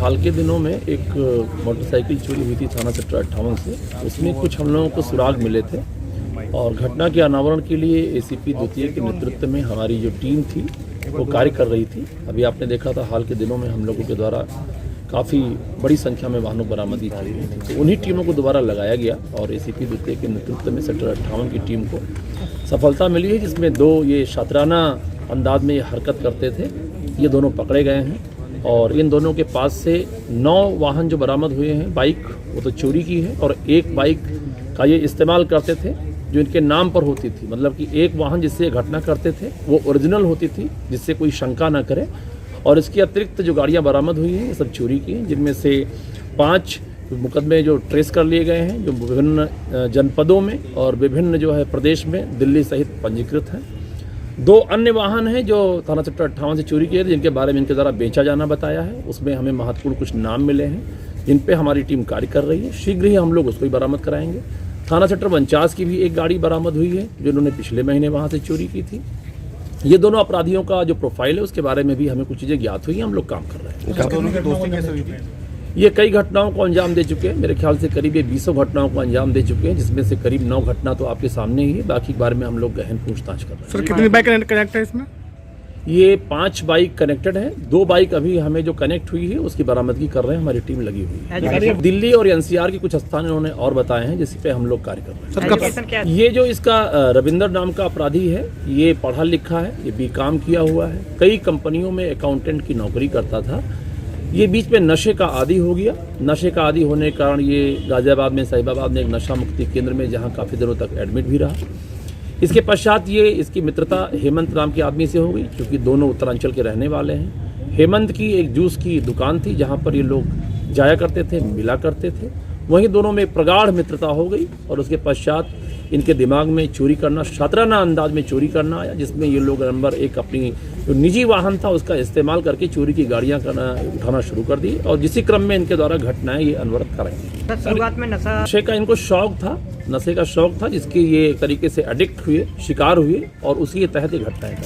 हाल के दिनों में एक मोटरसाइकिल चोरी हुई थी थाना सेक्टर 58 से। उसमें कुछ हम लोगों को सुराग मिले थे और घटना के अनावरण के लिए एसीपी द्वितीय के नेतृत्व में हमारी जो टीम थी वो कार्य कर रही थी। अभी आपने देखा था हाल के दिनों में हम लोगों के द्वारा काफ़ी बड़ी संख्या में वाहनों बरामदी की, तो उन्हीं टीमों को दोबारा लगाया गया और एसीपी द्वितीय के नेतृत्व में सेक्टर 58 की टीम को सफलता मिली है, जिसमें 2 ये शातिराना अंदाज में ये हरकत करते थे, ये दोनों पकड़े गए हैं। और इन दोनों के पास से 9 वाहन जो बरामद हुए हैं, बाइक वो तो चोरी की है और एक बाइक का ये इस्तेमाल करते थे जो इनके नाम पर होती थी, मतलब कि एक वाहन जिससे घटना करते थे वो ओरिजिनल होती थी जिससे कोई शंका ना करे। और इसके अतिरिक्त जो गाड़ियां बरामद हुई हैं ये सब चोरी की हैं, जिनमें से 5 मुकदमे जो ट्रेस कर लिए गए हैं, जो विभिन्न जनपदों में और विभिन्न जो है प्रदेश में दिल्ली सहित पंजीकृत हैं। 2 अन्य वाहन हैं जो थाना सेक्टर 58 से चोरी किए थे, जिनके बारे में इनके द्वारा बेचा जाना बताया है। उसमें हमें महत्वपूर्ण कुछ नाम मिले हैं जिन पे हमारी टीम कार्य कर रही है। शीघ्र ही हम लोग उसको भी बरामद कराएंगे। थाना सेक्टर 49 की भी एक गाड़ी बरामद हुई है जो इन्होंने पिछले महीने वहाँ से चोरी की थी। ये दोनों अपराधियों का जो प्रोफाइल है उसके बारे में भी हमें कुछ चीज़ें ज्ञात हुई हैं, हम लोग काम कर रहे हैं। दोनों की दोस्ती कैसे हुई थी? ये कई घटनाओं को अंजाम दे चुके हैं, मेरे ख्याल से करीब ये 20 घटनाओं को अंजाम दे चुके हैं, जिसमें से करीब 9 घटना तो आपके सामने ही है। बाकी के बारे में हम लोग गहन पूछताछ कर रहे हैं। सर कितनी बाइक कनेक्ट है इसमें? ये 5 बाइक कनेक्टेड है, 2 बाइक अभी हमें जो कनेक्ट हुई है उसकी बरामदगी कर रहे हैं, हमारी टीम लगी हुई है। दिल्ली और एनसीआर के कुछ स्थान इन्होंने और बताए हैं जिस पे हम लोग कार्य कर रहे हैं। ये जो इसका रविंदर नाम का अपराधी है, ये पढ़ा लिखा है, ये बीकॉम किया हुआ है, कई कंपनियों में अकाउंटेंट की नौकरी करता था। ये बीच में नशे का आदी हो गया। नशे का आदी होने के कारण ये गाजियाबाद में, साहिबाबाद में एक नशा मुक्ति केंद्र में जहाँ काफ़ी दिनों तक एडमिट भी रहा। इसके पश्चात ये इसकी मित्रता हेमंत नाम के आदमी से हो गई, क्योंकि दोनों उत्तरांचल के रहने वाले हैं। हेमंत की एक जूस की दुकान थी जहाँ पर ये लोग जाया करते थे, मिला करते थे। वहीं दोनों में प्रगाढ़ मित्रता हो गई और उसके पश्चात इनके दिमाग में चोरी करना, शातिराना अंदाज में चोरी करना आया, जिसमें ये लोग नंबर 1 अपनी जो निजी वाहन था उसका इस्तेमाल करके चोरी की गाड़ियां उठाना शुरू कर दी और जिसी क्रम में इनके द्वारा घटनाएं ये अनवरत करेंगे। शुरुआत में नशे का इनको शौक था, नशे का शौक था, जिसके ये एक तरीके से एडिक्ट हुए, शिकार हुए और उसी के तहत ये घटनाएं